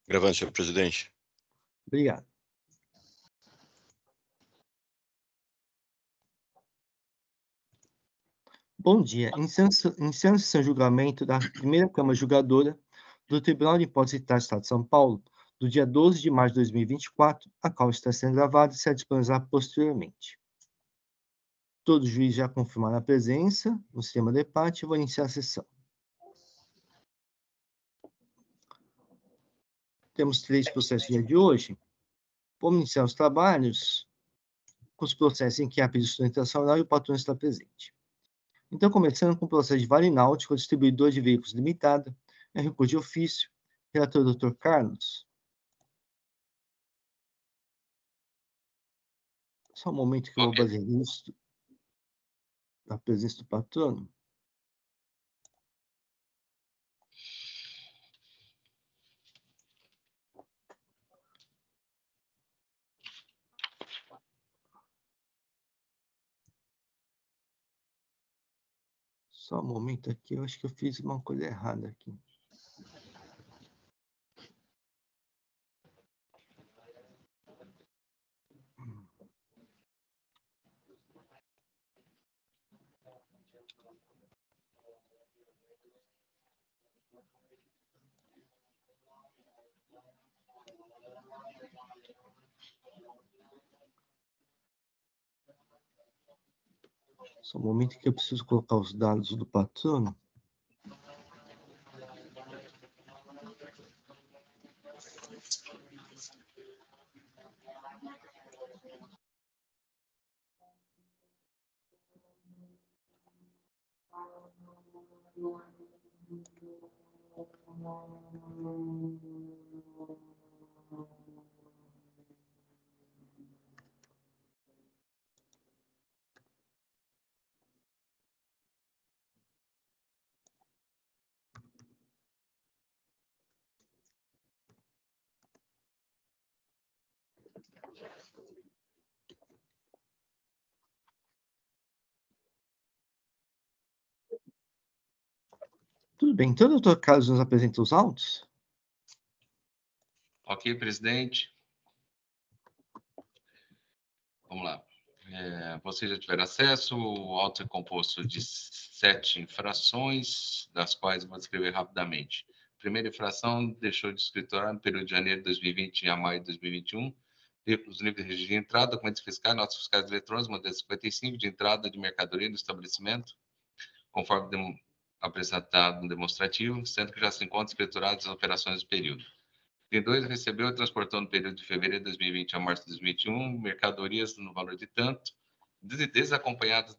Gravando, senhor presidente. Obrigado. Bom dia. Iniciando-se o julgamento da primeira Câmara Julgadora do Tribunal de Impostos e Taxas do Estado de São Paulo, do dia 12 de março de 2024, a qual está sendo gravada e será disponibilizada posteriormente. Todos os juízes já confirmaram a presença no sistema de debate. Eu vou iniciar a sessão. Temos 3 processos no dia de hoje. Vamos iniciar os trabalhos com os processos em que há pedido de sustentação oral e o patrão está presente. Então, começando com o processo de Vale Náutico, distribuidor de veículos limitada, é recurso de ofício, relator Dr. Carlos. Só um momento que eu vou fazer isso, da presença do patrono. Só um momento aqui, eu acho que eu fiz uma coisa errada aqui. Só um momento que eu preciso colocar os dados do patrono. Tudo bem. Então, doutor Carlos nos apresenta os autos? Ok, presidente. Vamos lá. Vocês já tiveram acesso. O auto é composto de 7 infrações, das quais eu vou descrever rapidamente. Primeira infração, deixou de escriturar no período de janeiro de 2020 a maio de 2021, os livros de registro de entrada, documentos fiscais, notas fiscais eletrônicas, modelo 55, de entrada de mercadoria no estabelecimento, conforme apresentado no demonstrativo, sendo que já se encontram escrituradas as operações do período. T2 recebeu e transportou no período de fevereiro de 2020 a março de 2021 mercadorias no valor de tanto, desacompanhadas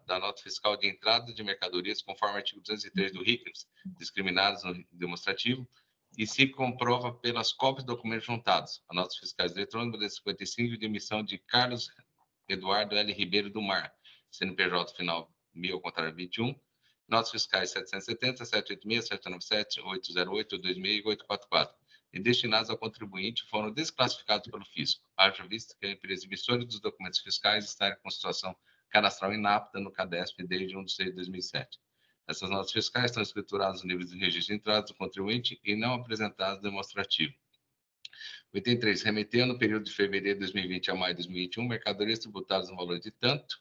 da nota fiscal de entrada de mercadorias, conforme o artigo 203 do RICAS, discriminadas no demonstrativo, e se comprova pelas cópias de documentos juntados, a notas fiscais eletrônicas de 55 de emissão de Carlos Eduardo L. Ribeiro do Mar, CNPJ final 1000, ao contrário 21, notas fiscais 770, 786, 797, 808, 2000 e 844, e destinados ao contribuinte foram desclassificados pelo fisco, haja visto que a empresa emissora dos documentos fiscais está com situação cadastral inapta no CADESP desde 1 de 6 de 2007. Essas notas fiscais estão escrituradas no livro de registro de entradas do contribuinte e não apresentadas no demonstrativo. O item 3, remeter no período de fevereiro de 2020 a maio de 2021 mercadorias tributadas no valor de tanto,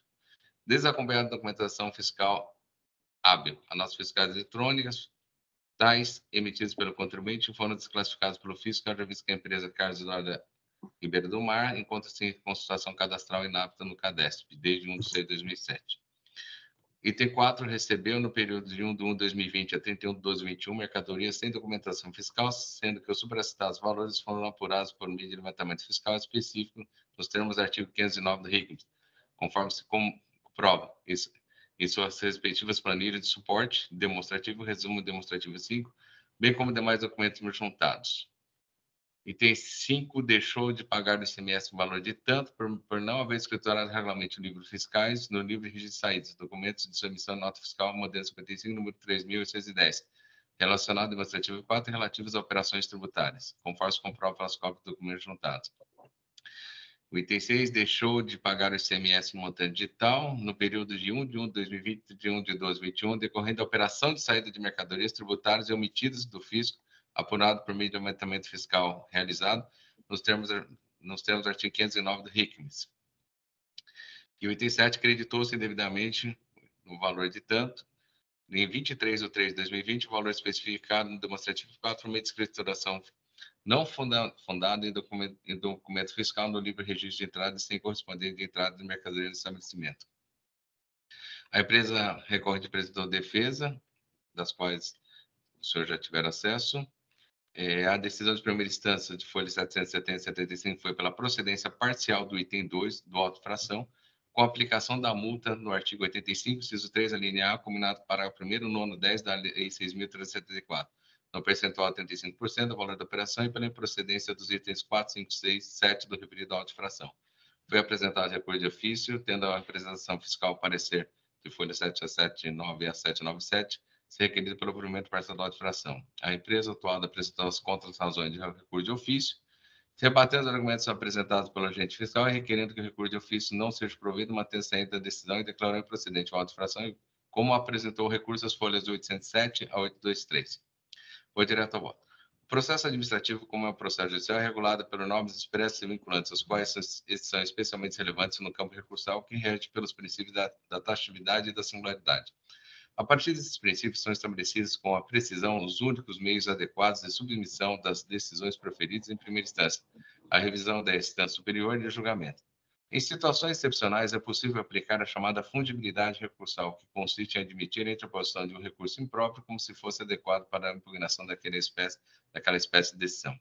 desacompanhado da documentação fiscal hábil. As notas fiscais eletrônicas tais emitidos pelo contribuinte foram desclassificados pelo fisco, haja visto que a empresa Carlos Eduardo Ribeiro do Mar encontra-se com situação cadastral inapta no CADESP, desde 1 de 6 de 2007. Item 4, recebeu no período de 1 de 1 de 2020 a 31 de 12 de 2021 mercadorias sem documentação fiscal, sendo que os supracitados valores foram apurados por meio de levantamento fiscal específico nos termos do artigo 509 do RICMS, conforme se comprova isso em suas respectivas planilhas de suporte demonstrativo, resumo demonstrativo 5, bem como demais documentos juntados. Item 5, deixou de pagar o ICMS no valor de tanto por não haver escriturado regularmente o livro fiscais no livro de registro de saídas, documentos de submissão nota fiscal, modelo 55, número 3.810, relacionado ao demonstrativo 4 relativos a operações tributárias, conforme se comprova pelas cópias de documentos juntados. O item 6, deixou de pagar o ICMS no montante digital no período de 1 de 1 de 2020 e de 1 de 12 de 2021, decorrendo da operação de saída de mercadorias tributárias e omitidas do fisco apurado por meio de aumentamento fiscal realizado nos termos do artigo 509 do RICMES. E o item 7 creditou-se indevidamente no valor de tanto, em 23/3/2020, o valor especificado no demonstrativo 4 por meio de escrituração não fundada em documento fiscal no livre registro de entrada e sem correspondente de entrada de mercadoria no estabelecimento. A empresa recorrente apresentou defesa, das quais o senhor já tiver acesso. A decisão de primeira instância de folha 770/75 foi pela procedência parcial do item 2 do auto-infração, com aplicação da multa no artigo 85, inciso 3, alínea A, combinado para o 1º, 9º, 10 da Lei 6.374, no percentual de 35% do valor da operação e pela improcedência dos itens 4, 5, 6, 7 do referido auto-infração. Foi apresentado recurso de ofício, tendo a apresentação fiscal parecer de folha 779 a 797, se requerido pelo provimento parcial da auto-infração. A empresa atuada apresentou as contras-razões de recurso de ofício, rebatendo os argumentos apresentados pelo agente fiscal e requerendo que o recurso de ofício não seja provido, mantendo-se ainda a decisão e declarou improcedente a auto-infração, como apresentou o recurso às folhas 807 a 823. Vou direto ao voto. O processo administrativo, como é um processo judicial, é regulado por normas expressas e vinculantes, as quais são especialmente relevantes no campo recursal, que rege pelos princípios da taxatividade e da singularidade. A partir desses princípios, são estabelecidos com a precisão os únicos meios adequados de submissão das decisões proferidas em primeira instância, a revisão da instância superior e o julgamento. Em situações excepcionais, é possível aplicar a chamada fungibilidade recursal, que consiste em admitir a interposição de um recurso impróprio como se fosse adequado para a impugnação daquela espécie de decisão.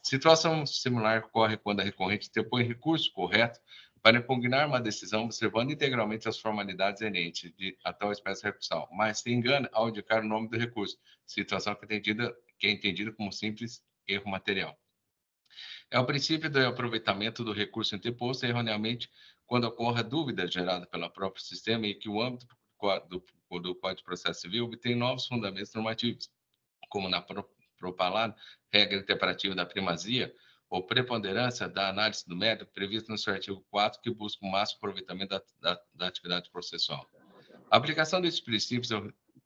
Situação similar ocorre quando a recorrente interpõe recurso correto para impugnar uma decisão observando integralmente as formalidades inerentes a tal espécie recursal, mas se engana ao indicar o nome do recurso, situação que é entendida como simples erro material. É o princípio do aproveitamento do recurso interposto erroneamente quando ocorre a dúvida gerada pelo próprio sistema e que o âmbito do Código de Processo Civil obtém novos fundamentos normativos, como na propalada regra interpretativa da primazia ou preponderância da análise do mérito prevista no seu artigo 4, que busca o máximo aproveitamento da atividade processual. A aplicação desses princípios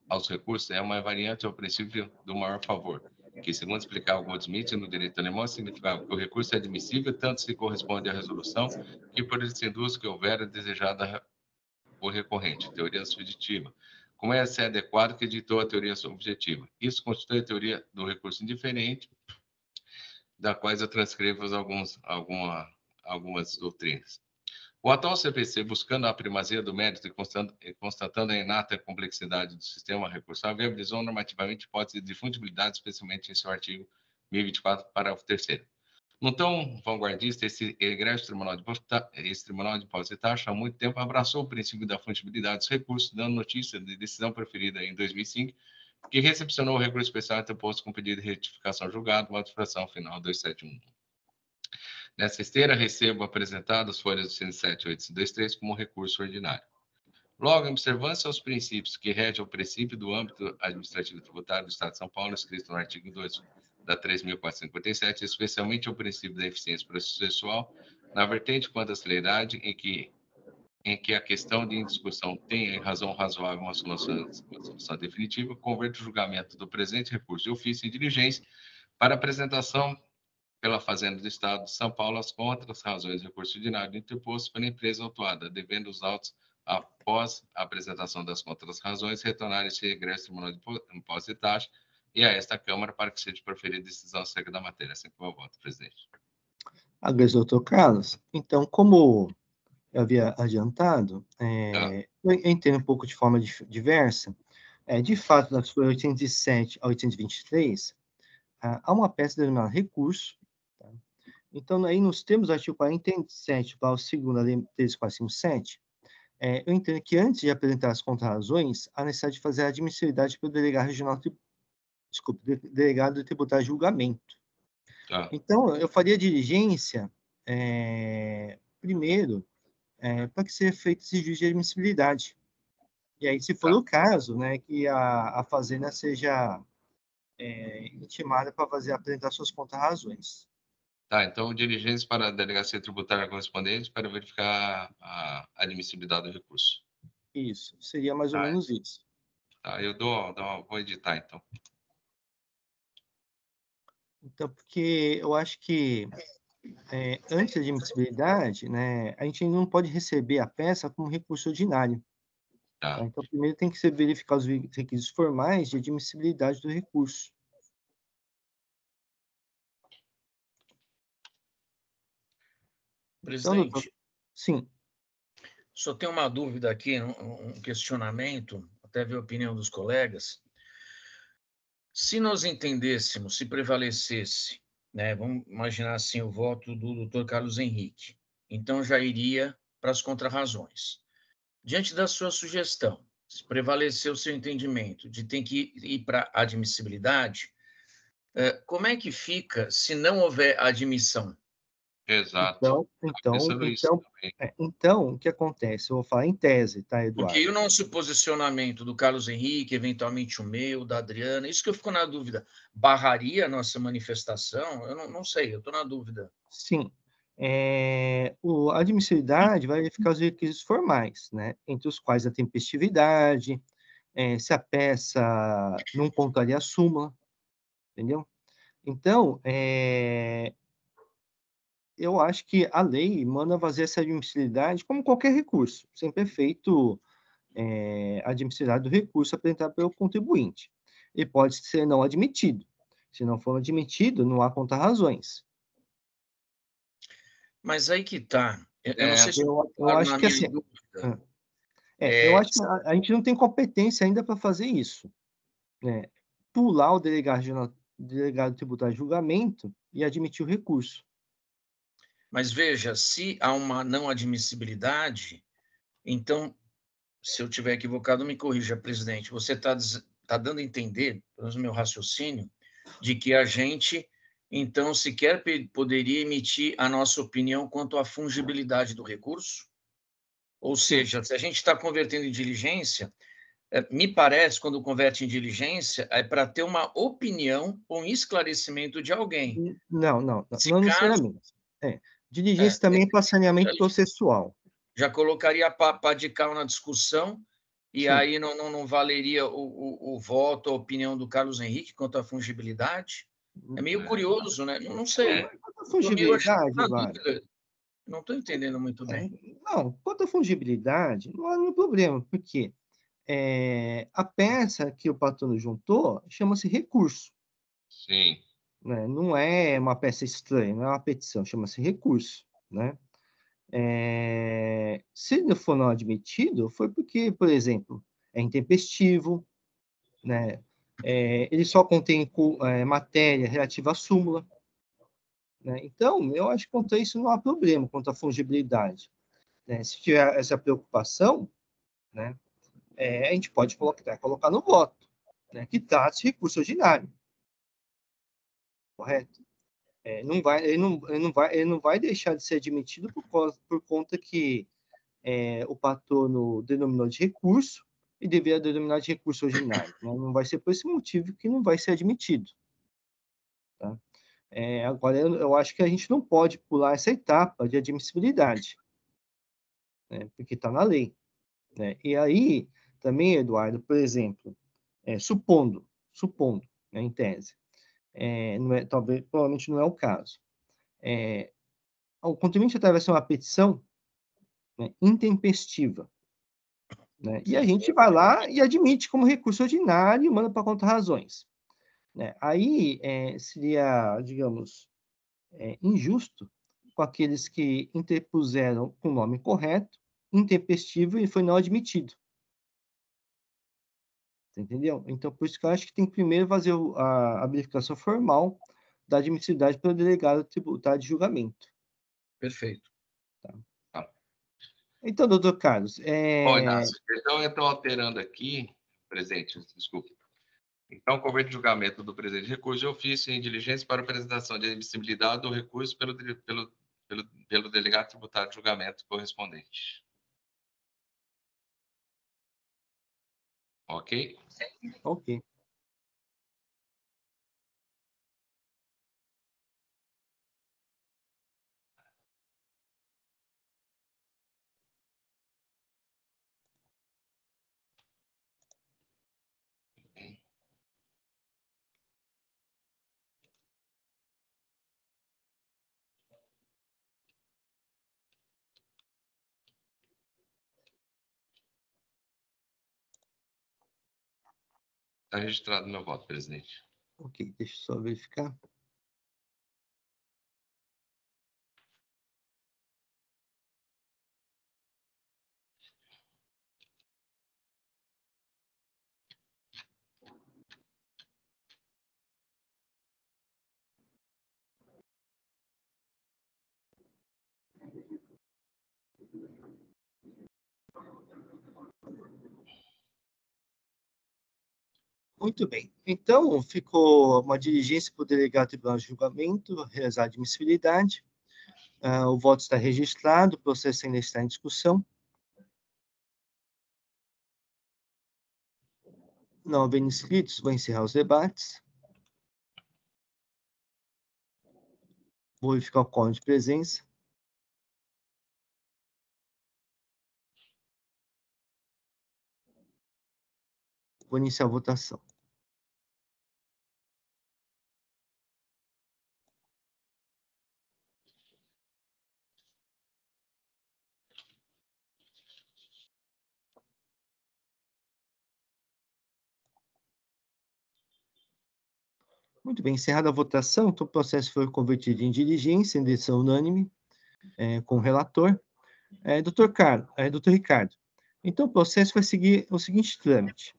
aos recursos é uma variante ao princípio do maior favor, que, segundo explicava Goldsmith no direito alemão, significava que o recurso é admissível tanto se corresponde à resolução que por isso induz que houver desejada o recorrente, teoria subjetiva, como é ser adequado que editou a teoria subjetiva. Isso constitui a teoria do recurso indiferente, da quais eu transcrevo algumas doutrinas. O atual CPC, buscando a primazia do mérito e constatando a inata complexidade do sistema recursal, viabilizou normativamente hipótese de fundibilidade, especialmente em seu artigo 1024, parágrafo 3º. No tão vanguardista, esse egrégio Tribunal de Impostos e Taxa, há muito tempo abraçou o princípio da fundibilidade dos recursos, dando notícia de decisão preferida em 2005, que recepcionou o recurso especial interposto com pedido de retificação julgado, modificação final 271. Nessa esteira, recebo apresentado as folhas 107 e 823 como recurso ordinário. Logo, em observância aos princípios que regem o princípio do âmbito administrativo tributário do Estado de São Paulo, escrito no artigo 2 da 3.457, especialmente o princípio da eficiência processual, na vertente quanto à celeridade, em que a questão de discussão tem em razão razoável uma solução definitiva, converto o julgamento do presente recurso de ofício em diligência para apresentação pela Fazenda do Estado de São Paulo as contras-razões do recurso ordinário interposto pela empresa autuada, devendo os autos, após a apresentação das contras-razões, retornar esse regresso ao Tribunal de Impostos e Taxa e a esta Câmara para que seja proferida decisão acerca da matéria. Assim como eu voto, presidente. Agradeço, doutor Carlos. Então, como eu havia adiantado, eu entendo um pouco de forma diversa. De fato, das folhas 807 a 823, há uma peça denominada recurso. Tá? Então, aí nos termos do artigo 47, parágrafo 2º da Lei 13.457, eu entendo que antes de apresentar as contrarrazões, há necessidade de fazer a admissibilidade pelo delegado regional, delegado tributário de julgamento. Então, eu faria diligência, primeiro, para que seja feito esse juízo de admissibilidade. E aí, se for o caso, né, que a Fazenda seja intimada para apresentar suas contrarrazões. Tá, então diligência para a delegacia tributária correspondente para verificar a admissibilidade do recurso. Isso, seria mais ou menos isso. Tá, vou editar então. Então, porque eu acho que, antes da admissibilidade, né, a gente ainda não pode receber a peça como recurso ordinário, tá? Tá. Então, primeiro tem que ser verificar os requisitos formais de admissibilidade do recurso. Então, doutor, Presidente, sim, só tem uma dúvida aqui, um questionamento, até ver a opinião dos colegas. Se nós entendêssemos, se prevalecesse, né, vamos imaginar assim, o voto do doutor Carlos Henrique, então já iria para as contrarrazões. Diante da sua sugestão, se prevalecer o seu entendimento de ter que ir para a admissibilidade, como é que fica se não houver admissão? Exato. então, Pensando isso então, também. então, o que acontece? Eu vou falar em tese, tá, Porque aí Eduardo? o nosso posicionamento do Carlos Henrique, eventualmente o meu, da Adriana, isso que eu fico na dúvida, barraria a nossa manifestação? Eu não sei, eu estou na dúvida. Sim. A admissibilidade vai verificar os requisitos formais, né, entre os quais a tempestividade, se a peça não contraria a súmula, entendeu? Então, eu acho que a lei manda fazer essa admissibilidade como qualquer recurso, sempre é feito, a admissibilidade do recurso apresentado pelo contribuinte. Ele pode ser não admitido. Se não for admitido, não há contrarrazões. Mas aí que está. Eu não É, sei se eu Eu claro acho na que, minha assim, dúvida. eu É, acho que a gente não tem competência ainda para fazer isso, né, pular o delegado tributário de julgamento e admitir o recurso. mas veja, se há uma não admissibilidade, então, se eu tiver equivocado, me corrija, presidente. Você está dando a entender, pelo menos no meu raciocínio, de que a gente, então, sequer poderia emitir a nossa opinião quanto à fungibilidade do recurso? Ou Sim. seja, se a gente está convertendo em diligência, me parece, quando converte em diligência, é para ter uma opinião ou um esclarecimento de alguém. Não, não, não, Se não caso, necessariamente. Diligência também é para já, saneamento processual. já colocaria pá de cal na discussão, e Sim. aí não valeria o voto, a opinião do Carlos Henrique quanto à fungibilidade? É meio é, curioso, né? Não Não, sei. mas quanto à Estou meio acho, fungibilidade, na Eduardo, dúvida. Não estou entendendo muito é, bem. não, quanto à fungibilidade, não há nenhum problema, porque a peça que o patrono juntou chama-se recurso, sim. né? Não é uma peça estranha, não é uma petição, chama-se recurso, né? Se ele for não admitido, foi porque, por exemplo, é intempestivo, né? Ele só contém matéria relativa à súmula, né? Então, eu acho que quanto a isso não há problema, quanto à fungibilidade, né? Se tiver essa preocupação, né, a gente pode colocar no voto, né, que trata-se de recurso ordinário, correto? Ele não vai deixar de ser admitido por conta que o patrono denominou de recurso e deveria denominar de recurso ordinário, né? Não vai ser por esse motivo que não vai ser admitido, tá? Agora, eu acho que a gente não pode pular essa etapa de admissibilidade, né? Porque está na lei, né? E aí, também, Eduardo, por exemplo, supondo, né, em tese, não é, talvez, provavelmente não é o caso. O contribuinte atravessa uma petição, né, intempestiva, né? E a Sim. gente vai lá e admite como recurso ordinário e manda para contra-razões, né? Aí seria, digamos, injusto com aqueles que interpuseram com o nome correto, intempestivo e foi não admitido. Você entendeu? Então, por isso que eu acho que tem que primeiro fazer a verificação formal da admissibilidade pelo delegado tributário de julgamento. Perfeito. Tá? Tá. Então, doutor Carlos, Bom, Inácio, então eu estou alterando aqui, presidente, desculpa. Então, converte o julgamento do presente recurso de ofício em diligência para apresentação de admissibilidade do recurso pelo delegado tributário de julgamento correspondente. Ok? ok. Está registrado meu voto, presidente. Ok, deixa eu só verificar. Muito bem. Então, ficou uma diligência para o delegado do Tribunal de Julgamento, realizar a admissibilidade. O voto está registrado, o processo ainda está em discussão. Não havendo inscritos, vou encerrar os debates. Vou verificar o quórum de presença. Vou iniciar a votação. Muito bem, encerrada a votação, então o processo foi convertido em diligência, em decisão unânime, com o relator. Doutor Ricardo, então o processo vai seguir o seguinte trâmite.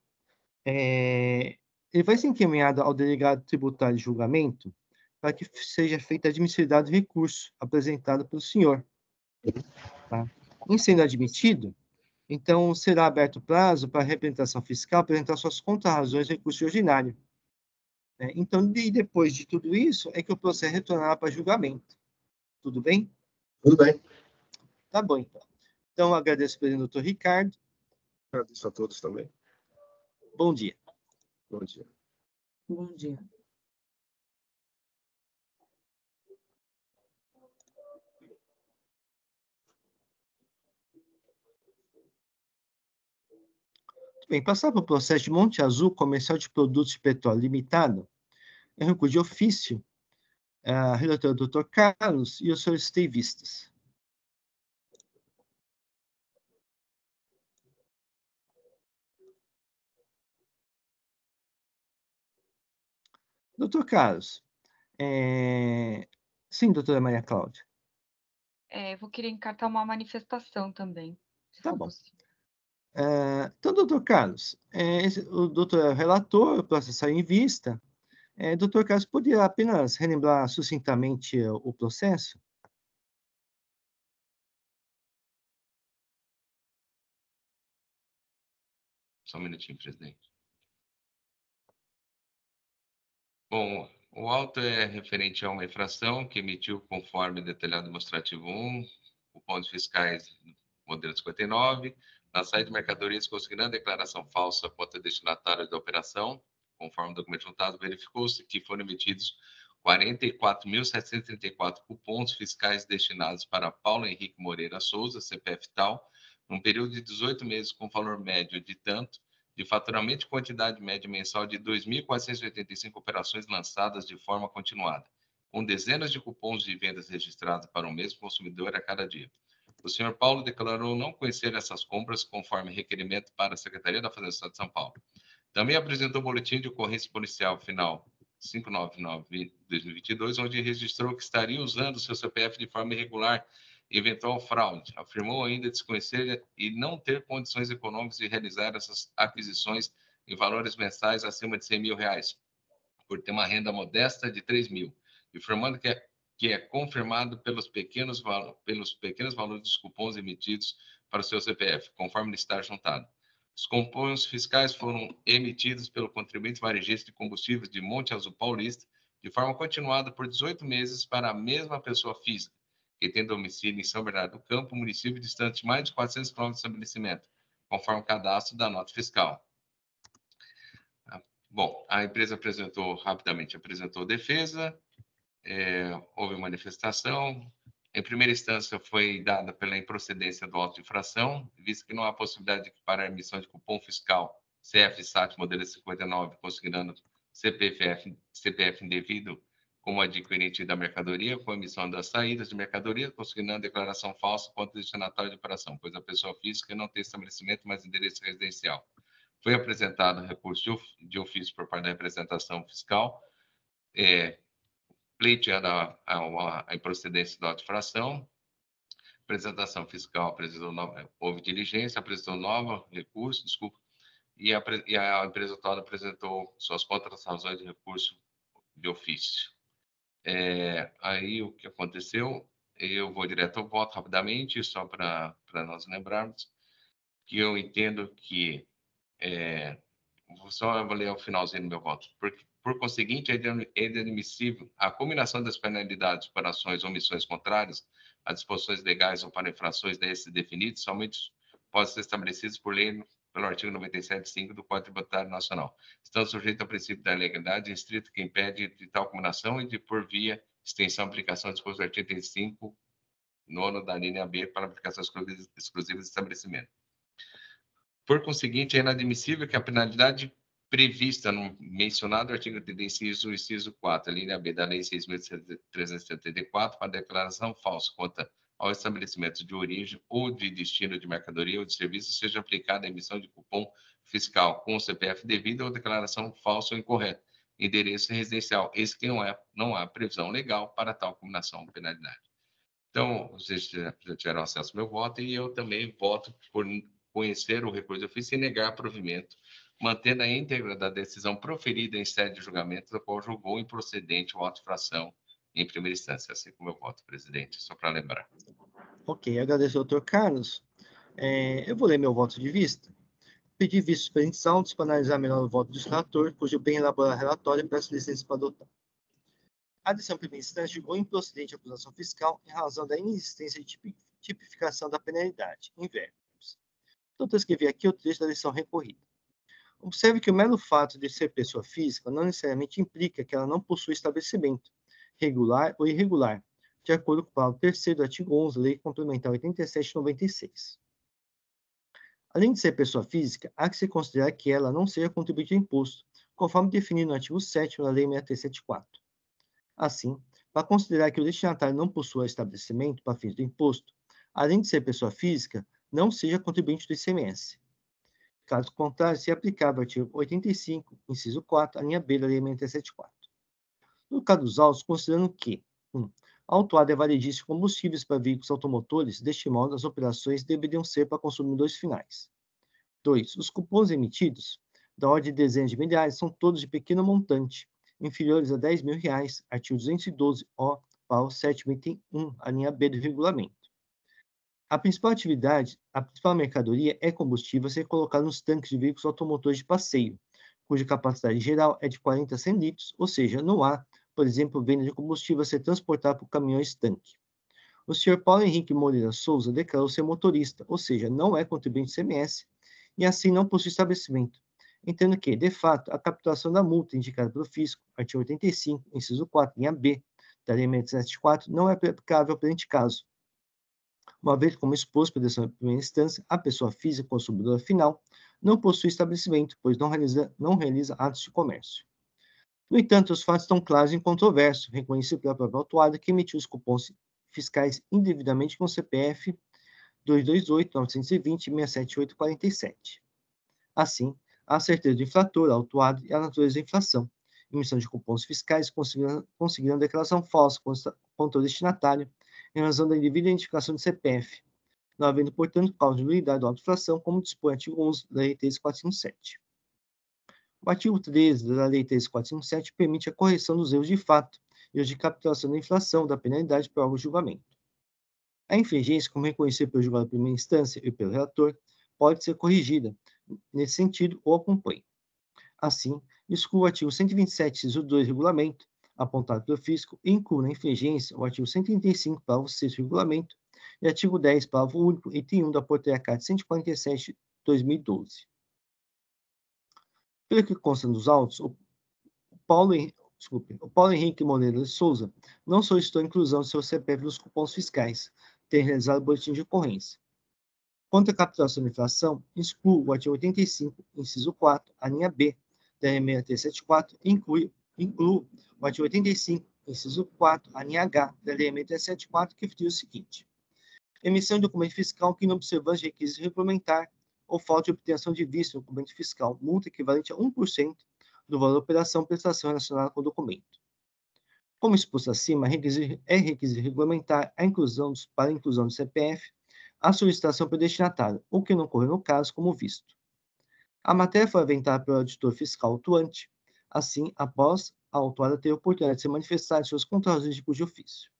Ele vai ser encaminhado ao delegado tributário de julgamento para que seja feita a admissibilidade do recurso apresentado pelo senhor. Tá? Em sendo admitido, então será aberto o prazo para a representação fiscal apresentar suas contrarrazões do recurso ordinário. Então, depois de tudo isso, é que o processo retornará para julgamento. Tudo bem? Tudo bem. Tá bom, então. Então, agradeço pelo doutor Ricardo. Agradeço a todos também. Bom dia. Bom dia. Bom dia. Bem, passar para o processo de Monte Azul Comercial de Produtos de Petróleo Limitado, é recurso de ofício, relator Dr. Carlos, e eu solicitei vistas. Doutor Carlos, sim, doutora Maria Cláudia. Eu vou querer encartar uma manifestação também, se Tá for bom. possível. Então, doutor Carlos, o doutor é o relator, o processo saiu em vista. Doutor Carlos, poderia apenas relembrar sucintamente o processo? Só um minutinho, presidente. Bom, o auto é referente a uma infração que emitiu conforme detalhado no demonstrativo 1, cupons fiscais modelo 59, na saída de mercadorias consignando declaração falsa quanto a destinatário da operação, conforme o documento juntado, verificou-se que foram emitidos 44.734 cupons fiscais destinados para Paulo Henrique Moreira Souza, CPF tal, num período de 18 meses com valor médio de tanto, de faturamento e quantidade média mensal de 2.485 operações lançadas de forma continuada, com dezenas de cupons de vendas registrados para o mesmo consumidor a cada dia. O senhor Paulo declarou não conhecer essas compras conforme requerimento para a Secretaria da Fazenda do Estado de São Paulo. Também apresentou o boletim de ocorrência policial final 599/2022, onde registrou que estaria usando o seu CPF de forma irregular e eventual fraude. Afirmou ainda desconhecer e não ter condições econômicas de realizar essas aquisições em valores mensais acima de R$100.000, por ter uma renda modesta de 3 mil, informando que é confirmado pelos pequenos valores dos cupons emitidos para o seu CPF, conforme está juntado. Os cupons fiscais foram emitidos pelo contribuinte varejista de combustíveis de Monte Azul Paulista, de forma continuada por 18 meses para a mesma pessoa física, que tem domicílio em São Bernardo do Campo, município distante de mais de 400 km do estabelecimento, conforme o cadastro da nota fiscal. Bom, a empresa rapidamente apresentou defesa, houve manifestação. Em primeira instância, foi dada pela improcedência do auto de infração, visto que não há possibilidade de equiparar a emissão de cupom fiscal CF-SAT modelo 59, consignando CPF indevido como adquirente da mercadoria, com a emissão das saídas de mercadoria, consignando declaração falsa quanto destinatário de operação, pois a pessoa física não tem estabelecimento, mas endereço residencial. Foi apresentado recurso de ofício por parte da representação fiscal, pleiteando a improcedência da auto-infração. Apresentação fiscal apresentou houve diligência, apresentou novo recurso, desculpa, e a empresa toda apresentou suas contras-razões de recurso de ofício. Aí o que aconteceu, eu vou direto ao voto rapidamente, só para nós lembrarmos, que eu entendo que, vou só ler o finalzinho do meu voto, por conseguinte, é inadmissível a combinação das penalidades por ações ou omissões contrárias a disposições legais ou para infrações desses definidos, somente podem ser estabelecidos por lei pelo artigo 97.5 do Código Tributário Nacional, estando sujeito ao princípio da legalidade restrita que impede de tal combinação e de, por via extensão, aplicação disposto do artigo 85, nono da linha B, para aplicação exclusiva do estabelecimento. Por conseguinte, é inadmissível que a penalidade prevista no mencionado artigo de inciso 4, linha B da Lei 6.374, para declaração falsa quanto ao estabelecimento de origem ou de destino de mercadoria ou de serviço, seja aplicada a emissão de cupom fiscal com o CPF devido ou declaração falsa ou incorreta, endereço residencial, esse que não há previsão legal para tal combinação de penalidade. Então, vocês já tiveram acesso ao meu voto e eu também voto por conhecer o recurso de ofício e negar provimento, mantendo a íntegra da decisão proferida em sede de julgamento, da qual julgou improcedente o auto-infração em primeira instância, assim como eu voto, presidente, só para lembrar. Ok, agradeço ao Dr. Carlos. Eu vou ler meu voto de vista. Pedir vistos pendentes autos para analisar melhor o voto do relator, cujo bem elaborar relatório e peço licença para adotar. A decisão primeira instância julgou improcedente a acusação fiscal em razão da inexistência de tipificação da penalidade, em verbos. Então, transcrevi aqui o trecho da decisão recorrida. Observe que o mero fato de ser pessoa física não necessariamente implica que ela não possui estabelecimento, regular ou irregular, de acordo com o parágrafo 3º do artigo 11 da Lei Complementar 87/96. Além de ser pessoa física, há que se considerar que ela não seja contribuinte de imposto, conforme definido no artigo 7º da Lei 6374. Assim, para considerar que o destinatário não possua estabelecimento para fins do imposto, além de ser pessoa física, não seja contribuinte do ICMS. Caso contrário, se aplicável o artigo 85, inciso 4, a linha B da Lei 674. No caso dos autos, considerando que 1. Autuado é varejista de combustíveis para veículos automotores, deste modo, as operações deveriam ser para consumidores finais. 2. Os cupons emitidos, da ordem de dezenas de milhares, são todos de pequeno montante, inferiores a R$10.000, artigo 212-O, parágrafo 7º, item 1, a linha B do regulamento. A principal atividade, a principal mercadoria é combustível a ser colocado nos tanques de veículos automotores de passeio, cuja capacidade geral é de 40 a 100 litros, ou seja, não há, por exemplo, venda de combustível a ser transportado por caminhões-tanque. O senhor Paulo Henrique Moreira Souza declarou ser motorista, ou seja, não é contribuinte do ICMS, e assim não possui estabelecimento, entendo que, de fato, a captação da multa indicada pelo fisco, artigo 85, inciso 4, linha B, da Lei 674, não é aplicável ao presente caso, uma vez como exposto pela decisão de primeira instância, a pessoa física consumidora final não possui estabelecimento, pois não realiza atos de comércio. No entanto, os fatos estão claros e incontroversos, reconhecido pela própria autuada que emitiu os cupons fiscais indevidamente com o CPF 228.920.67847. Assim, há a certeza do infrator, autuado e a natureza da infração, emissão de cupons fiscais conseguindo a declaração falsa contra o destinatário, em razão da indevida identificação do CPF, não havendo, portanto, causa de nulidade da auto-infração, como dispõe o artigo 11 da Lei 13.457. O artigo 13 da Lei 13.457 permite a correção dos erros de fato e os de capitulação da inflação da penalidade para o julgamento. A infringência, como reconhecido pelo julgado de primeira instância e pelo relator, pode ser corrigida nesse sentido ou acompanhe. Assim, exclui o artigo 127, inciso 2 do regulamento, apontado pelo fisco, e inclui na infringência o artigo 135, parágrafo 6º do regulamento, e artigo 10, parágrafo único, item 1 da Portaria CAT 147, 2012. Pelo que consta nos autos, o Paulo Henrique Moreira de Souza não solicitou a inclusão de seu CPF nos cupons fiscais, ter realizado o boletim de ocorrência. Quanto à capitulação da inflação, exclui o artigo 85, inciso 4, a linha B, da Lei 674, inclui o artigo 85, inciso 4, a linha H, da Lei 674, que diz o seguinte: emissão de documento fiscal que não observando os requisitos regulamentar ou falta de obtenção de visto no documento fiscal, multa equivalente a 1% do valor da operação prestação relacionada com o documento. Como exposto acima, é requisito regulamentar para a inclusão do CPF a solicitação pelo destinatário, o que não ocorre no caso como visto. A matéria foi aventada pelo auditor fiscal autuante, assim, após a autuada ter a oportunidade de se manifestar em suas contrarrazões de ofício.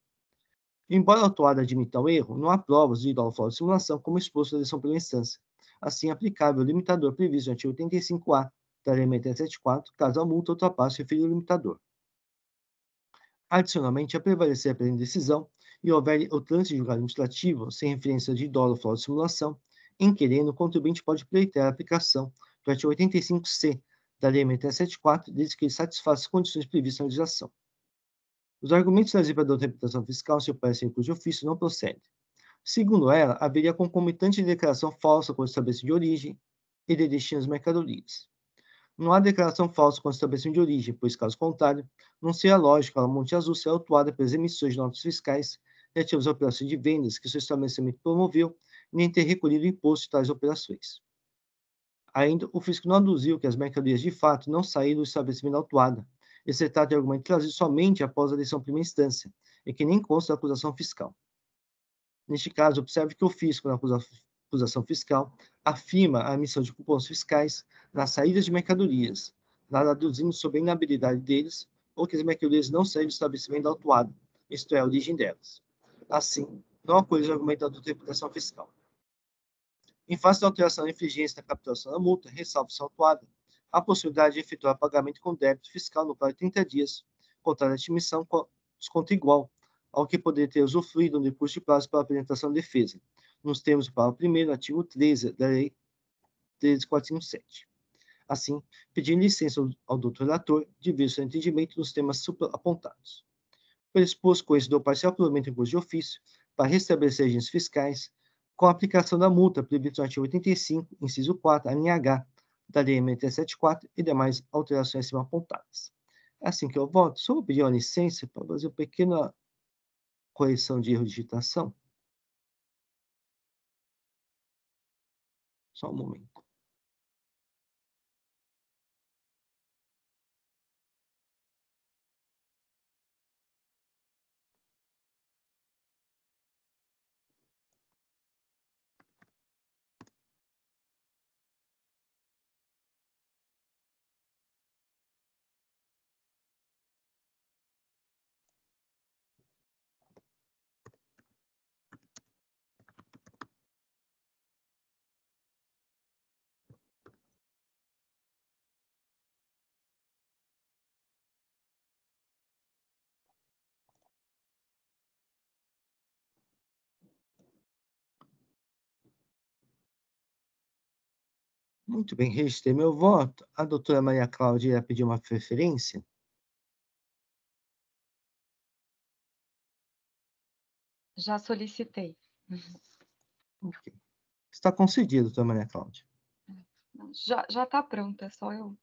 Embora a autuada admita o erro, não há provas de dolo, fraude ou simulação como exposto na decisão pela instância, assim aplicável o limitador previsto no artigo 85-A da Lei 674, caso a multa ultrapasse o referido limitador. Adicionalmente, a prevalecer a presente decisão e houver o trânsito de julgado administrativo sem referência de dolo, fraude ou simulação, em querendo, o contribuinte pode pleitear a aplicação do artigo 85-C da Lei 674, desde que ele satisfaça as condições previstas na legislação. Os argumentos trazidos pela interpretação fiscal, se parecem em cujo ofício, não procedem. Segundo ela, haveria concomitante de declaração falsa com o estabelecimento de origem e de destino das mercadorias. Não há declaração falsa com o estabelecimento de origem, pois, caso contrário, não seria lógico a Monte Azul ser autuada pelas emissões de notas fiscais relativas a operações de vendas que seu estabelecimento promoveu, nem ter recolhido o imposto de tais operações. Ainda, o fisco não aduziu que as mercadorias de fato não saíram do estabelecimento autuada. Esse trata de argumento trazido somente após a decisão em primeira instância, e que nem consta da acusação fiscal. Neste caso, observe que o fisco, na acusação fiscal, afirma a emissão de cupons fiscais nas saídas de mercadorias, nada aduzindo sobre a inabilidade deles, ou que as mercadorias não saíram do estabelecimento autuado, isto é, a origem delas. Assim, não acolhe o argumento da interpretação fiscal. Em face da alteração da infligência da captação da multa, ressalva-se autuada a possibilidade de efetuar pagamento com débito fiscal no prazo de 30 dias, contra a admissão com desconto igual ao que poderia ter usufruído no decurso de prazo para a apresentação de defesa, nos termos do parágrafo 1º, artigo 13 da Lei 13.457. Assim, pedindo licença ao doutor relator de ver seu entendimento nos temas apontados. Pelo exposto, conhecedor parcial provimento em curso de ofício para restabelecer agentes fiscais com a aplicação da multa prevista no artigo 85, inciso 4, a linha H, da Lei 674 e demais alterações acima apontadas. É assim que eu voto. Só vou pedir uma licença para fazer uma pequena correção de erro de digitação. Só um momento. Muito bem, registrei meu voto. A doutora Maria Cláudia ia pedir uma preferência? Já solicitei. Ok. Está concedido, doutora Maria Cláudia. Já está pronta, é só eu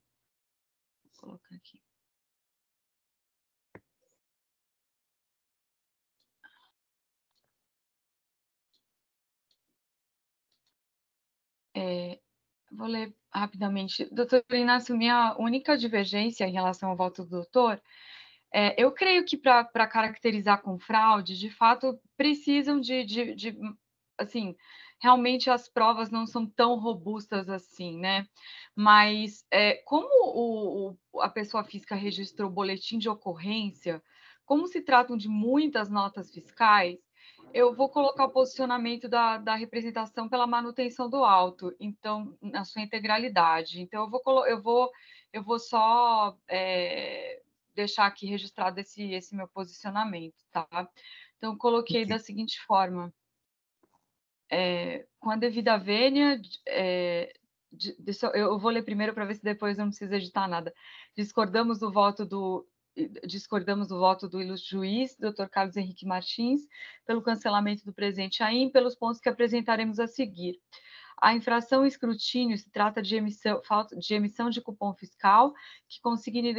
colocar aqui. Vou ler rapidamente. Doutor Inácio, minha única divergência em relação ao voto do doutor, eu creio que para caracterizar com fraude, de fato, precisam assim, realmente as provas não são tão robustas assim, né? Mas como a pessoa física registrou o boletim de ocorrência, como se tratam de muitas notas fiscais, eu vou colocar o posicionamento da representação pela manutenção do auto, então, na sua integralidade. Então, eu vou só deixar aqui registrado esse meu posicionamento, tá? Então, coloquei da seguinte forma. Com a devida vênia, eu vou ler primeiro para ver se depois não precisa editar nada. Discordamos do voto do ilustre juiz, Dr. Carlos Henrique Martins, pelo cancelamento do presente AIM, pelos pontos que apresentaremos a seguir. A infração escrutínio se trata de falta de emissão de cupom fiscal, que consigne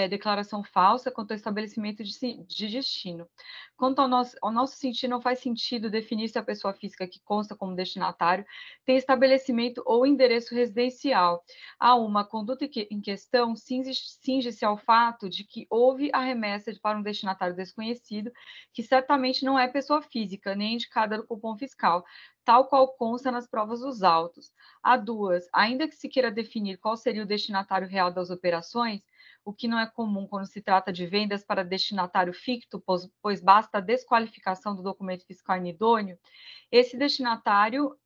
declaração falsa quanto ao estabelecimento de destino. Quanto ao nosso sentir, não faz sentido definir se a pessoa física que consta como destinatário tem estabelecimento ou endereço residencial. A uma conduta em questão cinge-se ao fato de que houve a remessa para um destinatário desconhecido, que certamente não é pessoa física, nem indicada no cupom fiscal, tal qual consta nas provas dos autos. A duas, ainda que se queira definir qual seria o destinatário real das operações, o que não é comum quando se trata de vendas para destinatário ficto, pois basta a desqualificação do documento fiscal inidôneo, esse destinatário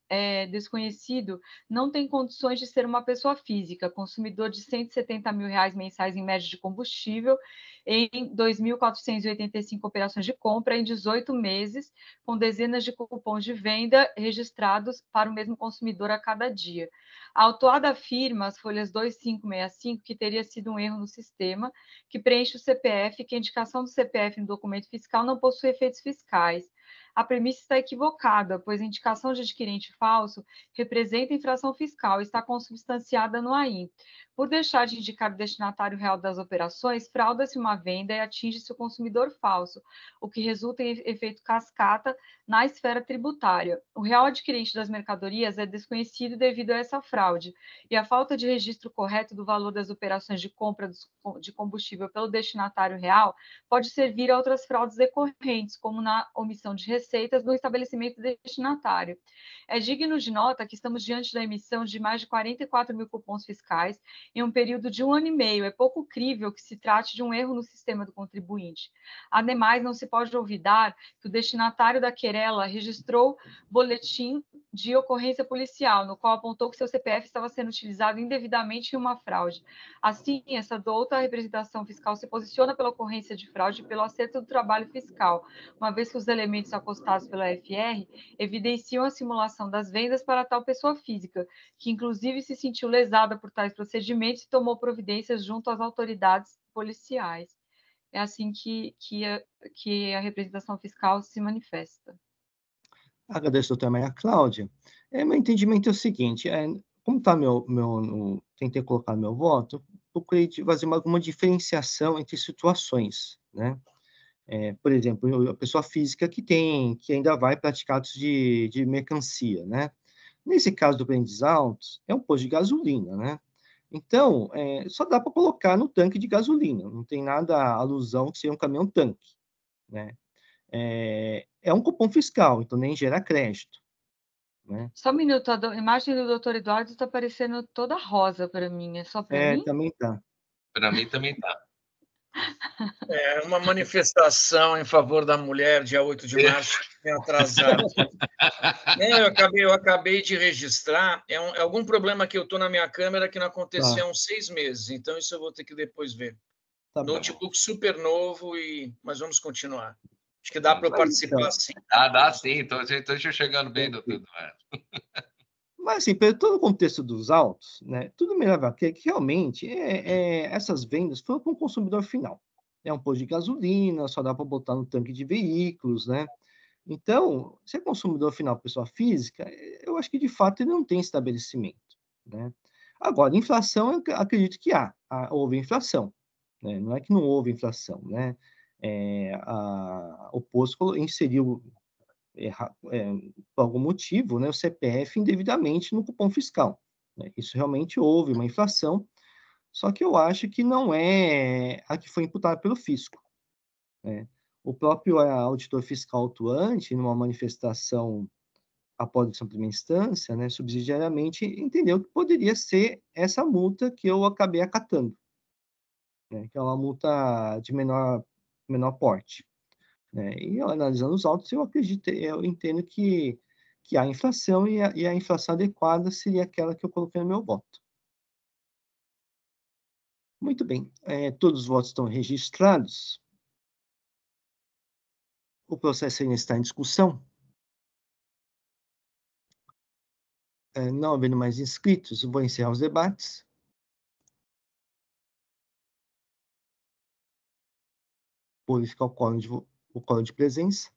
desconhecido não tem condições de ser uma pessoa física, consumidor de R$ 170 mil mensais em média de combustível, em 2.485 operações de compra em 18 meses, com dezenas de cupons de venda registrados para o mesmo consumidor a cada dia. A autuada afirma, as folhas 2565, que teria sido um erro no sistema, que preenche o CPF, que a indicação do CPF no documento fiscal não possui efeitos fiscais. A premissa está equivocada, pois a indicação de adquirente falso representa infração fiscal e está consubstanciada no AIM. Por deixar de indicar o destinatário real das operações, frauda-se uma venda e atinge-se o consumidor falso, o que resulta em efeito cascata na esfera tributária. O real adquirente das mercadorias é desconhecido devido a essa fraude, e a falta de registro correto do valor das operações de compra de combustível pelo destinatário real pode servir a outras fraudes decorrentes, como na omissão de receitas no estabelecimento destinatário. É digno de nota que estamos diante da emissão de mais de 44 mil cupons fiscais em um período de 1 ano e meio. É pouco crível que se trate de um erro no sistema do contribuinte. Ademais, não se pode olvidar que o destinatário da querela registrou boletim de ocorrência policial, no qual apontou que seu CPF estava sendo utilizado indevidamente em uma fraude. Assim, essa douta representação fiscal se posiciona pela ocorrência de fraude e pelo acerto do trabalho fiscal, uma vez que os elementos apostados pela FR evidenciam a simulação das vendas para tal pessoa física, que inclusive se sentiu lesada por tais procedimentos e tomou providências junto às autoridades policiais. É assim que a representação fiscal se manifesta. Agradeço, doutora Maria Cláudia. Meu entendimento é o seguinte, como está tentei colocar meu voto, procurei fazer alguma diferenciação entre situações, né? Por exemplo, a pessoa física que ainda vai praticar atos de mercancia, né? Nesse caso do Brendes Altos, é um posto de gasolina, né? Então, só dá para colocar no tanque de gasolina, não tem nada alusão que seja um caminhão-tanque, né? É um cupom fiscal, então nem gera crédito, né? Só um minuto, a imagem do doutor Eduardo está parecendo toda rosa para mim. É só para mim? Também tá. Para mim também tá. É uma manifestação em favor da mulher, dia 8 de março, atrasado. Eu acabei de registrar. É algum problema que eu estou na minha câmera que não aconteceu há uns 6 meses, então isso eu vou ter que depois ver. Tá bom. Notebook super novo, mas vamos continuar. Acho que dá para eu participar, então. sim. Dá sim. Estou chegando bem, doutor Eduardo. Mas, assim, pelo todo o contexto dos autos, né, tudo me leva a crer que realmente essas vendas foram para o consumidor final. É um posto de gasolina, só dá para botar no tanque de veículos, né? Então, se é consumidor final, pessoa física, eu acho que de fato ele não tem estabelecimento, né? Agora, inflação, eu acredito que houve inflação, né? Não é que não houve inflação, né? O posto inseriu por algum motivo, né, o CPF indevidamente no cupom fiscal, né? Isso realmente houve uma inflação, só que eu acho que não é a que foi imputada pelo fisco, né? O próprio auditor fiscal atuante, numa manifestação após a primeira instância, né, subsidiariamente, entendeu que poderia ser essa multa que eu acabei acatando, né, que é uma multa de menor porte, né? E eu, analisando os autos, eu entendo que há inflação e a inflação adequada seria aquela que eu coloquei no meu voto. Muito bem, todos os votos estão registrados. O processo ainda está em discussão. Não havendo mais inscritos, vou encerrar os debates. Vou verificar o quórum de presença.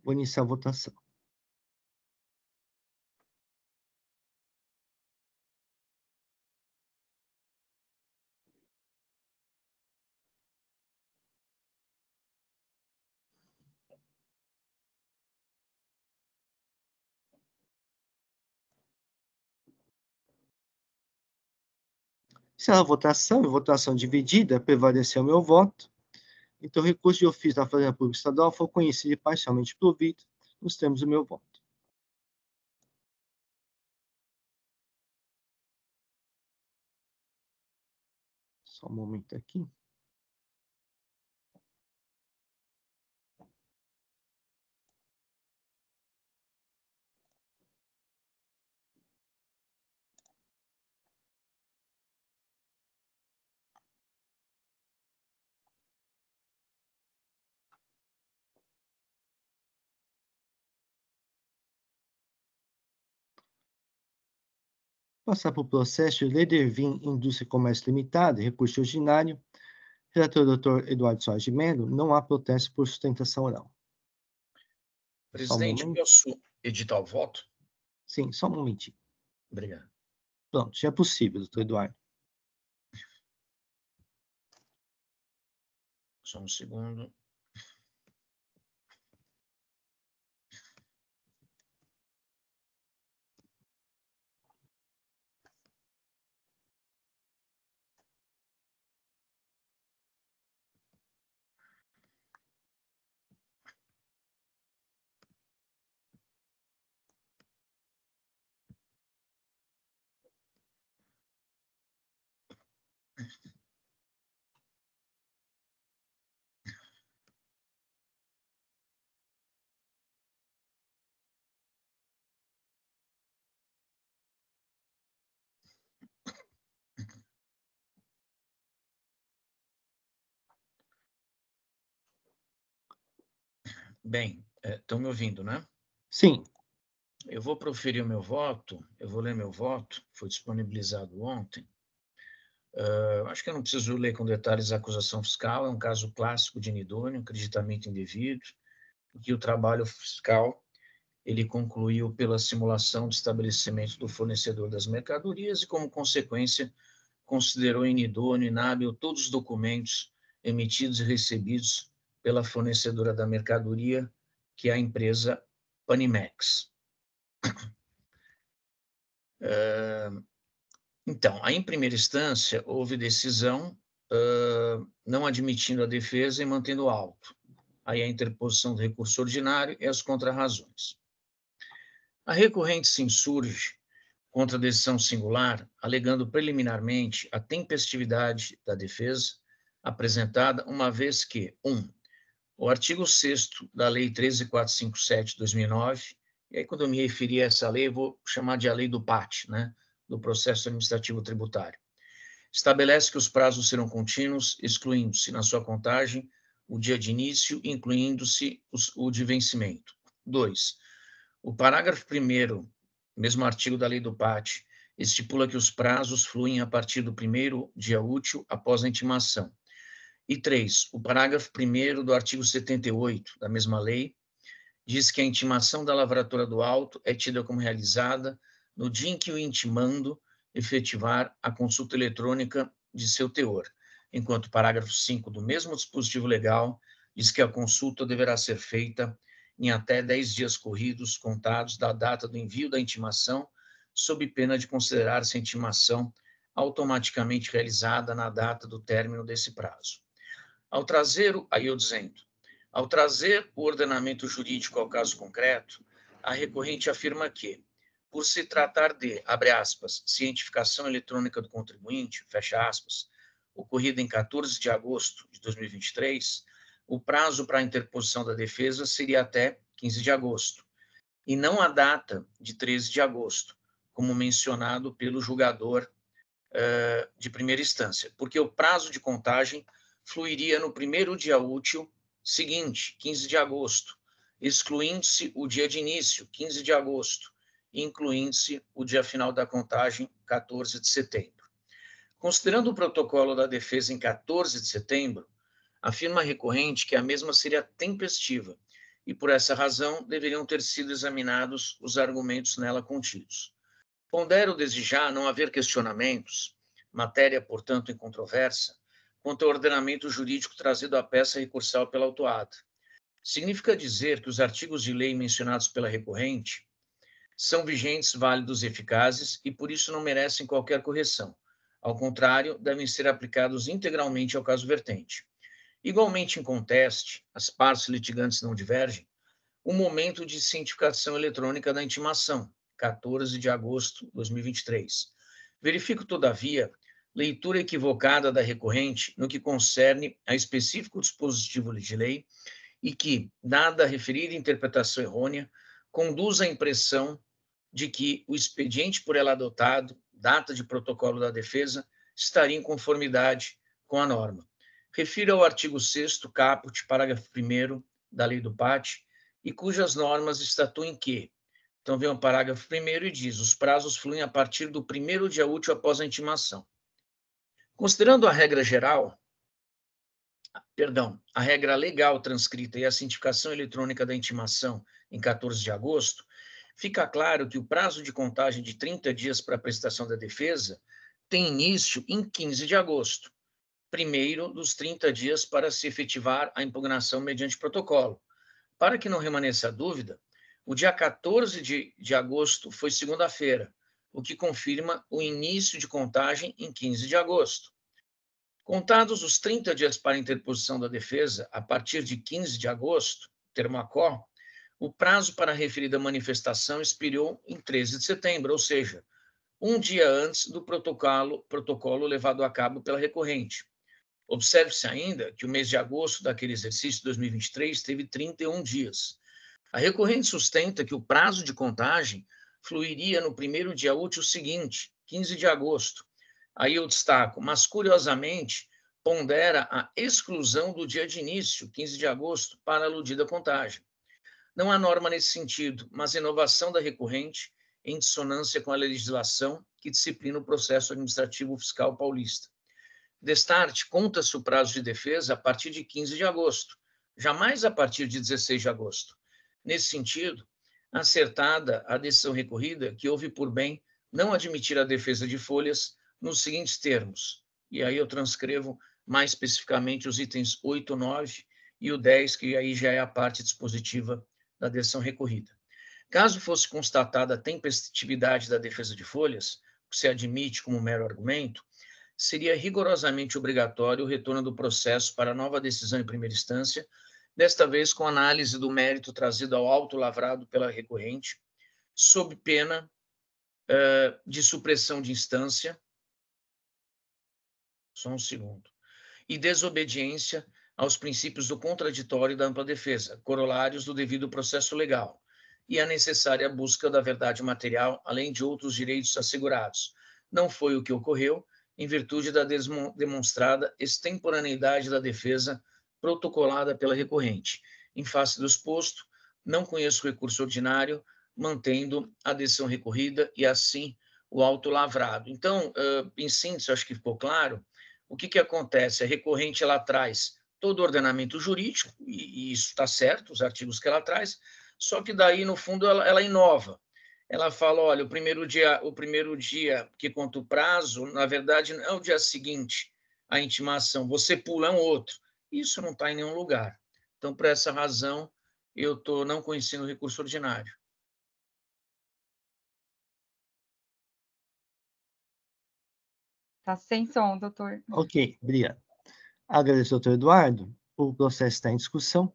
Vou iniciar a votação. Será votação, e votação dividida, prevaleceu meu voto. Então, o recurso de ofício da Fazenda Pública Estadual foi conhecido e parcialmente provido nos termos do meu voto. Só um momento aqui. Passar para o processo de Ledervin Indústria e Comércio Limitada, recurso ordinário. Relator Dr. Eduardo Soares de Mello, não há protesto por sustentação oral. Presidente, posso editar o voto? Sim, só um momentinho. Obrigado. Pronto, já é possível, doutor Eduardo. Só um segundo. Bem, estão me ouvindo, né? Sim. Eu vou proferir o meu voto, eu vou ler meu voto, foi disponibilizado ontem. Acho que eu não preciso ler com detalhes a acusação fiscal, é um caso clássico de inidôneo, acreditamento indevido, em que o trabalho fiscal ele concluiu pela simulação de estabelecimento do fornecedor das mercadorias e, como consequência, considerou inidôneo e inábil todos os documentos emitidos e recebidos pela fornecedora da mercadoria, que é a empresa Panimex. Então, aí, em primeira instância, houve decisão não admitindo a defesa e mantendo o auto. Aí a interposição do recurso ordinário e as contrarrazões. A recorrente se insurge contra a decisão singular, alegando preliminarmente a tempestividade da defesa apresentada, uma vez que, 1. O artigo 6º da Lei 13.457 de 2009, e aí quando eu me referi a essa lei, eu vou chamar de a lei do PAT, né, do Processo Administrativo Tributário, estabelece que os prazos serão contínuos, excluindo-se na sua contagem o dia de início, incluindo-se o de vencimento. 2. O parágrafo 1º, mesmo artigo da lei do PAT, estipula que os prazos fluem a partir do primeiro dia útil após a intimação. E 3. O parágrafo 1º do artigo 78 da mesma lei diz que a intimação da lavratura do auto é tida como realizada no dia em que o intimando efetivar a consulta eletrônica de seu teor, enquanto o parágrafo 5 do mesmo dispositivo legal diz que a consulta deverá ser feita em até 10 dias corridos contados da data do envio da intimação, sob pena de considerar-se a intimação automaticamente realizada na data do término desse prazo. Ao trazer o ordenamento jurídico ao caso concreto, a recorrente afirma que, por se tratar de, abre aspas, cientificação eletrônica do contribuinte, fecha aspas, ocorrida em 14 de agosto de 2023, o prazo para a interposição da defesa seria até 15 de agosto, e não a data de 13 de agosto, como mencionado pelo julgador de primeira instância, porque o prazo de contagem fluiria no primeiro dia útil seguinte, 15 de agosto, excluindo-se o dia de início, 15 de agosto, e incluindo-se o dia final da contagem, 14 de setembro. Considerando o protocolo da defesa em 14 de setembro, afirma a recorrente que a mesma seria tempestiva e, por essa razão, deveriam ter sido examinados os argumentos nela contidos. Pondero desde já não haver questionamentos, matéria, portanto, incontroversa, quanto ao ordenamento jurídico trazido à peça recursal pela autuada. Significa dizer que os artigos de lei mencionados pela recorrente são vigentes, válidos e eficazes e, por isso, não merecem qualquer correção, Ao contrário, devem ser aplicados integralmente ao caso vertente. Igualmente, em conteste, as partes litigantes não divergem, o momento de cientificação eletrônica da intimação, 14 de agosto de 2023. Verifico, todavia, leitura equivocada da recorrente no que concerne a específico dispositivo de lei e que, dada a referida interpretação errônea, conduz à impressão de que o expediente por ela adotado, data de protocolo da defesa, estaria em conformidade com a norma. Refiro ao artigo 6º, caput, parágrafo 1º da Lei do PAT, e cujas normas estatuem que, então vem o parágrafo 1º e diz, os prazos fluem a partir do primeiro dia útil após a intimação. Considerando a regra geral, a regra legal transcrita e a cientificação eletrônica da intimação em 14 de agosto, fica claro que o prazo de contagem de 30 dias para a prestação da defesa tem início em 15 de agosto, primeiro dos 30 dias para se efetivar a impugnação mediante protocolo. Para que não remaneça dúvida, o dia 14 de agosto foi segunda-feira, o que confirma o início de contagem em 15 de agosto. Contados os 30 dias para a interposição da defesa, a partir de 15 de agosto, termo ACO, o prazo para a referida manifestação expirou em 13 de setembro, ou seja, um dia antes do protocolo levado a cabo pela recorrente. Observe-se ainda que o mês de agosto daquele exercício 2023 teve 31 dias. A recorrente sustenta que o prazo de contagem fluiria no primeiro dia útil seguinte, 15 de agosto. Aí eu destaco, mas curiosamente pondera a exclusão do dia de início, 15 de agosto, para a aludida contagem. Não há norma nesse sentido, mas inovação da recorrente em dissonância com a legislação que disciplina o processo administrativo fiscal paulista. Destarte, conta-se o prazo de defesa a partir de 15 de agosto, jamais a partir de 16 de agosto. Nesse sentido, acertada a decisão recorrida, que houve por bem não admitir a defesa de folhas nos seguintes termos, e aí eu transcrevo mais especificamente os itens 8, 9 e o 10, que aí já é a parte dispositiva da decisão recorrida. Caso fosse constatada a tempestividade da defesa de folhas, o que se admite como mero argumento, seria rigorosamente obrigatório o retorno do processo para nova decisão em primeira instância, desta vez com análise do mérito trazido ao auto lavrado pela recorrente, sob pena de supressão de instância, só um segundo, e desobediência aos princípios do contraditório e da ampla defesa, corolários do devido processo legal, e a necessária busca da verdade material, além de outros direitos assegurados. Não foi o que ocorreu, em virtude da demonstrada extemporaneidade da defesa protocolada pela recorrente. Em face do exposto, não conheço recurso ordinário, mantendo a decisão recorrida e, assim, o auto lavrado. Então, em síntese, acho que ficou claro, o que acontece? A recorrente, ela traz todo o ordenamento jurídico, e isso está certo, os artigos que ela traz, só que daí, no fundo, ela inova. Ela fala, olha, o primeiro dia que conta o prazo, na verdade, não é o dia seguinte à intimação, você pula um outro. Isso não está em nenhum lugar. Então, por essa razão, eu estou não conhecendo o recurso ordinário. Está sem som, doutor. Ok, obrigado. Agradeço, doutor Eduardo. O processo está em discussão.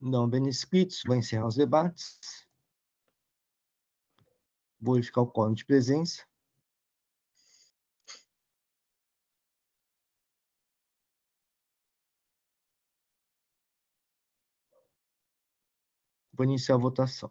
Não havendo inscritos, vou encerrar os debates. Vou verificar o quórum de presença. Vou iniciar a votação.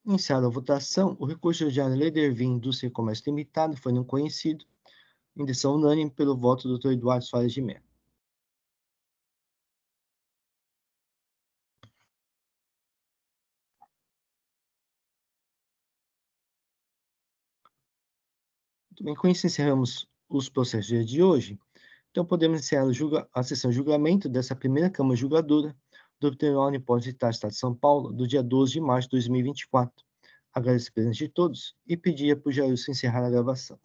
Iniciada a votação, o recurso ordinário Ledervin Indústria e Comércio Limitado foi não conhecido, em decisão unânime pelo voto do Dr. Eduardo Soares de Mello. Muito bem, com isso encerramos os processos de hoje. Então, podemos encerrar a sessão de julgamento dessa primeira Câmara Julgadora do Tribunal Unipositar do Estado de São Paulo, do dia 12 de março de 2024, Agradeço a presença de todos e pedia para o Jailson encerrar a gravação.